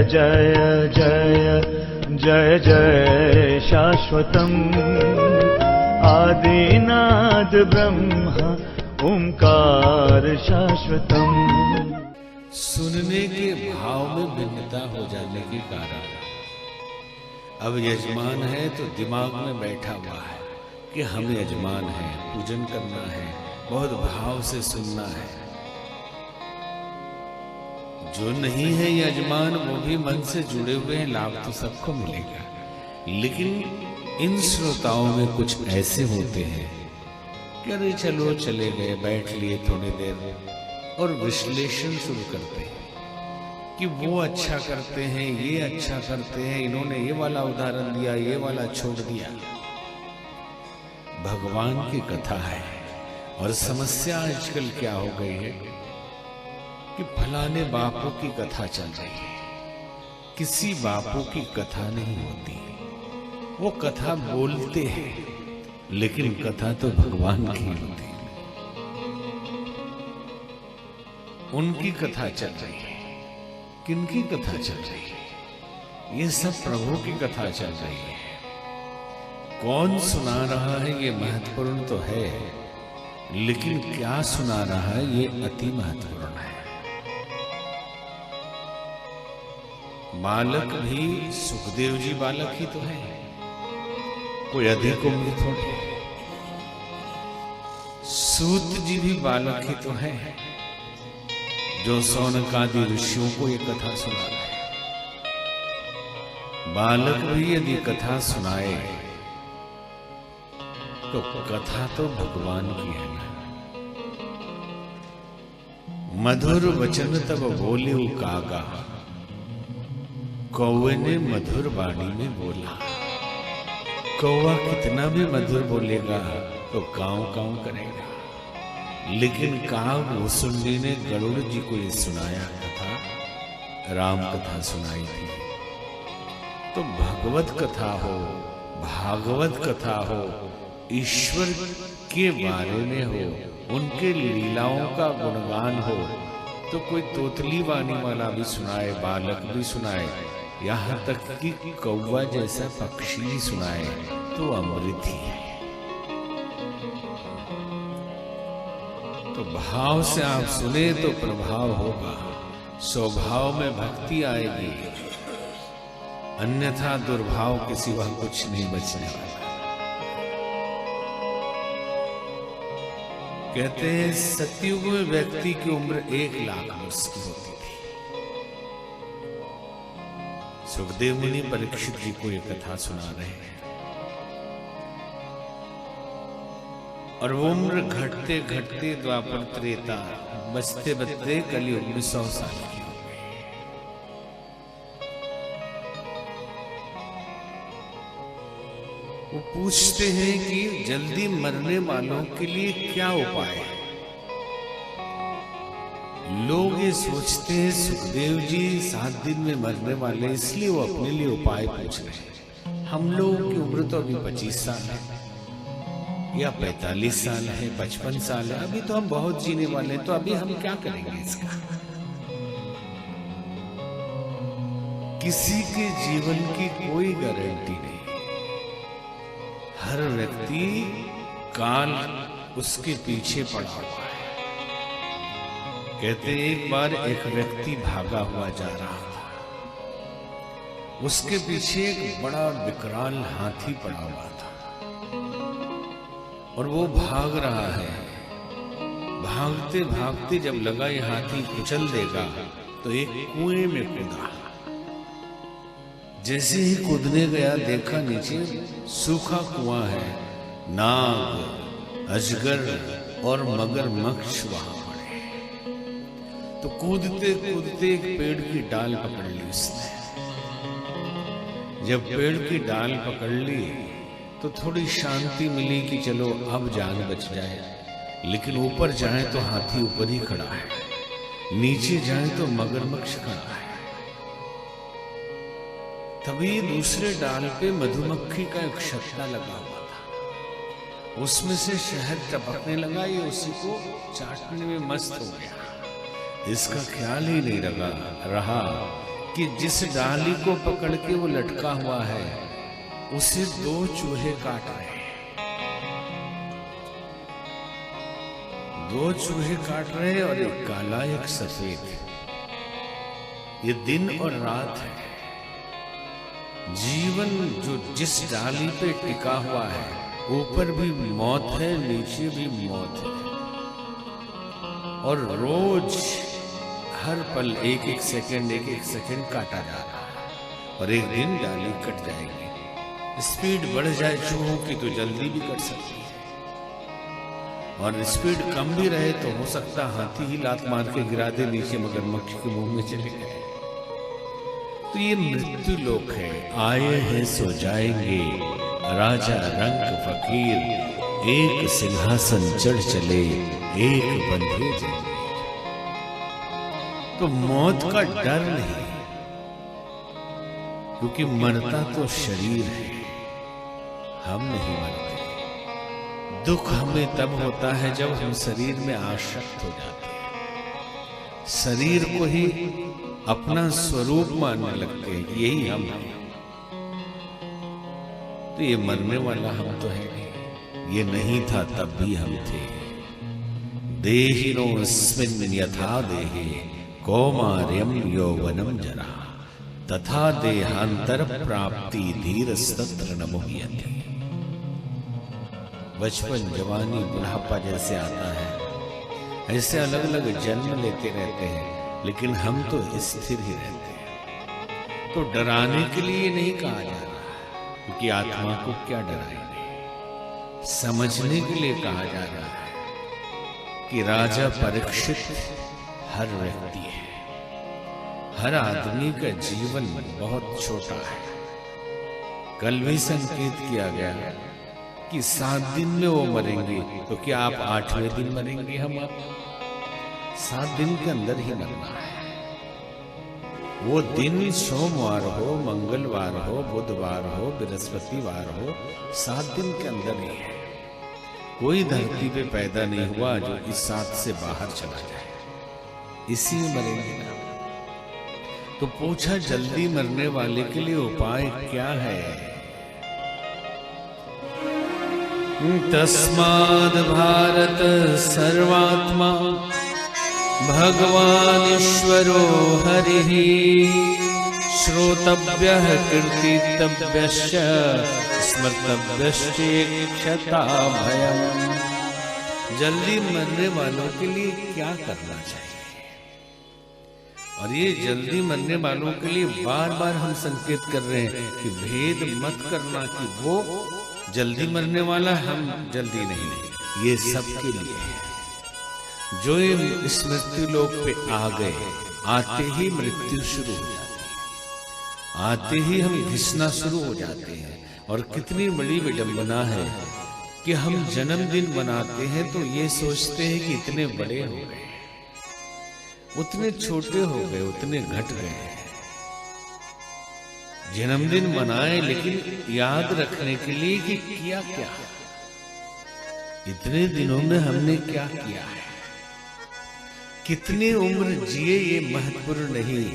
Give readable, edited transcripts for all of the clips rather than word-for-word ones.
जय जय जय जय शाश्वतम् आदिनाद ब्रह्म ओंकार शाश्वतम्। सुनने के भाव में भिन्नता हो जाने के कारण अब यजमान है तो दिमाग में बैठा हुआ है कि हम यजमान हैं, पूजन करना है, बहुत भाव से सुनना है। जो नहीं है यजमान वो भी मन से जुड़े हुए हैं, लाभ तो सबको मिलेगा। लेकिन इन श्रोताओं में कुछ ऐसे होते हैं कि अरे चलो चले गए, बैठ लिए थोड़ी देर और विश्लेषण शुरू करते हैं कि वो अच्छा करते हैं, ये अच्छा करते हैं, इन्होंने ये वाला उदाहरण दिया, ये वाला छोड़ दिया। भगवान की कथा है और समस्या आजकल क्या हो गई है कि फलाने बापू की कथा चल रही है, किसी बापू की कथा नहीं होती। वो कथा बोलते हैं लेकिन कथा तो भगवान की होती है। उनकी कथा चल रही है, किनकी कथा चल रही है? ये सब प्रभु की कथा चल रही है। कौन सुना रहा है ये महत्वपूर्ण तो है, लेकिन क्या सुना रहा है ये अति महत्वपूर्ण है। बालक भी सुखदेव जी बालक ही तो है, कोई अधिक उम्र थोड़ी। सूत जी भी बालक ही तो है जो सौनकादि ऋषियों को ये कथा सुना रहे हैं। बालक भी यदि कथा सुनाए तो कथा तो भगवान की है ना। मधुर वचन तब बोले कागा, कौवे ने मधुर वाणी में बोला। कौवा कितना भी मधुर बोलेगा तो काऊ काऊ करेगा, लेकिन काव भूसुंडी ने गरुड़ जी को ये सुनाया कथा, राम कथा सुनाई थी। तो भगवत कथा हो, भागवत कथा हो, ईश्वर के बारे में हो, उनके लीलाओं का गुणगान हो, तो कोई तोतली वाणी वाला भी सुनाए, बालक भी सुनाए, यहाँ तक कि कौवा जैसा पक्षी सुनाए तो अमृत ही है। तो भाव से आप सुने तो प्रभाव होगा, स्वभाव में भक्ति आएगी, अन्यथा दुर्भाव के सिवा कुछ नहीं बचने वाला। कहते हैं सतयुग में व्यक्ति की उम्र 1,00,000 वर्ष की होती थी। सुखदेव मुनि परीक्षित जी को ये कथा सुना रहे हैं और वो उम्र घटते घटते द्वापर त्रेता बचते बचते कलयुग में 100 साल की हो गई। वो पूछते हैं कि जल्दी मरने वालों के लिए क्या उपाय है। लोग ये सोचते हैं सुखदेव जी 7 दिन में मरने वाले, इसलिए वो अपने लिए उपाय पूछ रहे हैं। हम लोगों की उम्र तो अभी 25 साल है या 45 साल है, 55 साल है, अभी तो हम बहुत जीने वाले हैं, तो अभी हम क्या करेंगे इसका। किसी के जीवन की कोई गारंटी नहीं। हर व्यक्ति काल उसके पीछे पड़ा हुआ है। कहते एक बार एक व्यक्ति भागा हुआ जा रहा था, उसके पीछे एक बड़ा विकराल हाथी पड़ा हुआ था और वो भाग रहा है। भागते भागते जब लगा ये हाथी कुचल देगा तो एक कुएं में कूदा। जैसे ही कूदने गया देखा नीचे सूखा कुआं है, नाग, अजगर और मगरमच्छ वहां पड़े। तो कूदते कूदते एक पेड़ की डाल पकड़ ली उसने। जब पेड़ की डाल पकड़ ली तो थोड़ी शांति मिली कि चलो अब जान बच जाए, लेकिन ऊपर जाए तो हाथी ऊपर ही खड़ा है, नीचे जाए तो मगरमच्छ खड़ा है। तभी दूसरे डाल पे मधुमक्खी का एक छत्ता लगा हुआ था, उसमें से शहद टपकने लगा। ये उसी को चाटने में मस्त हो गया। इसका ख्याल ही नहीं रहा कि जिस डाली को पकड़ के वो लटका हुआ है उसे 2 चूहे काट रहे हैं। 2 चूहे काट रहे हैं और एक काला एक सफेद। ये दिन और रात है। जीवन जो जिस डाली पे टिका हुआ है, ऊपर भी मौत है, नीचे भी मौत है। और रोज हर पल एक एक सेकंड काटा जा रहा है और एक दिन डाली कट जाएगी। स्पीड बढ़ जाए चूहों की तो जल्दी भी कट सकती है, और स्पीड कम भी रहे तो हो सकता हाथी ही लात मार के गिरा दे नीचे, मगरमच्छ के मुंह में चले गए। तो ये मृत्यु लोक है। आए हैं सो जाएंगे, राजा रंक फकीर, एक सिंहासन चढ़ चले, एक बंधे जंजीर। तो मौत का डर नहीं, क्योंकि मरता तो शरीर है, हम नहीं मरते। दुख हमें तब होता है जब हम शरीर में आसक्त हो जाते हैं, शरीर को ही अपना स्वरूप मानने लगते हैं कि यही हम हैं। तो ये मरने वाला हम तो है नहीं, ये नहीं था तब भी हम थे। देहिनोऽस्मिन् यथा देहे कौमार्यं यौवनं जरा, तथा देहांतर प्राप्ति धीरस्तत्र न मुह्यते। बचपन, जवानी, बुढ़ापा जैसे आता है, ऐसे अलग अलग जन्म लेते रहते हैं, लेकिन हम तो स्थिर ही रहते हैं। तो डराने के लिए नहीं कहा जा रहा, क्योंकि आत्मा को क्या डराएंगे। समझने के लिए कहा जा रहा है कि राजा परीक्षित हर व्यक्ति है, हर आदमी का जीवन बहुत छोटा है। कल भी संकेत किया गया कि 7 दिन में वो मरेंगे, तो क्या आप 8वें दिन मरेंगे? हम आप 7 दिन के अंदर ही मरना है। वो दिन सोमवार हो, मंगलवार हो, बुधवार हो, बृहस्पतिवार हो, 7 दिन के अंदर ही है। कोई धरती पे पैदा नहीं हुआ जो इस 7 से बाहर चला जाए, इसी में मरेंगे ना। तो पूछा जल्दी मरने वाले के लिए उपाय क्या है? तस्माद् भारत सर्वात्मा भगवान ईश्वरो हरिः, श्रोतव्यः कीर्तितव्यश्च स्मर्तव्यश्च क्षता भयम्। जल्दी मरने वालों के लिए क्या करना चाहिए? और ये जल्दी मरने वालों के लिए बार बार हम संकेत कर रहे हैं कि भेद मत करना कि वो जल्दी मरने वाला, हम जल्दी नहीं। ये सबके लिए है। जो ये स्मृति लोक पे आ गए, आते ही मृत्यु शुरू हो जाती है, आते ही हम घिसना शुरू हो जाते हैं। और कितनी बड़ी विडंबना है कि हम जन्मदिन मनाते हैं तो ये सोचते हैं कि इतने बड़े हो गए, उतने छोटे हो गए, उतने घट गए। जन्मदिन मनाए लेकिन याद रखने के लिए कि किया क्या, इतने दिनों में हमने क्या किया है, कितनी उम्र जिए ये महत्वपूर्ण नहीं,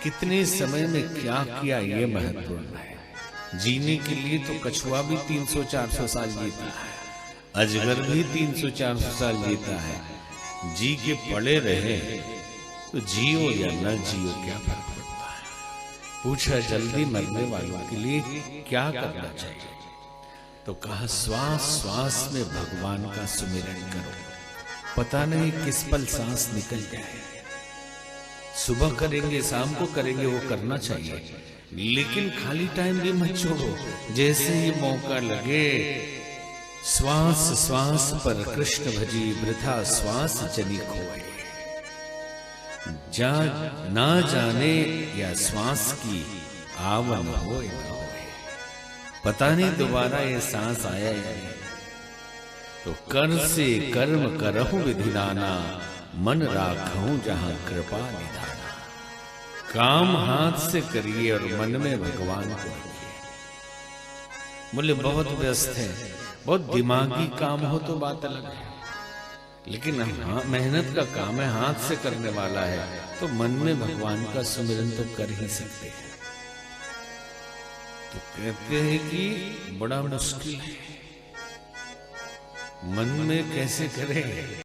कितने समय में क्या किया ये महत्वपूर्ण है। जीने के लिए तो कछुआ भी 300-400 साल जीता है, अजगर भी 300-400 साल जीता है। जी के पड़े रहे तो जियो या न जियो क्या फर्क पड़ता है। पूछा जल्दी मरने वालों के लिए क्या करना चाहिए? तो कहा श्वास श्वास में भगवान का सुमिरन करो, पता नहीं किस पल सांस निकल जाए। सुबह करेंगे, शाम को करेंगे, वो करना चाहिए, लेकिन खाली टाइम भी मत छोड़ो। जैसे ही मौका लगे श्वास श्वास पर कृष्ण भजी, वृथा श्वास जनी खोए। ना जाने या श्वास की आवन हो न होए, पता नहीं दोबारा ये सांस आया या नहीं। तो कर से कर्म करहु विधि नाना, मन राखूं जहां कृपा निधाना। काम हाथ से करिए और मन में भगवान को रखिए। बोले बहुत व्यस्त है, बहुत दिमागी काम हो तो बात अलग है, लेकिन हाँ, मेहनत का काम है, हाथ से करने वाला है, तो मन में भगवान का सुमिरन तो कर ही सकते हैं। तो कहते हैं कि बड़ा मुश्किल है, मन में कैसे करें।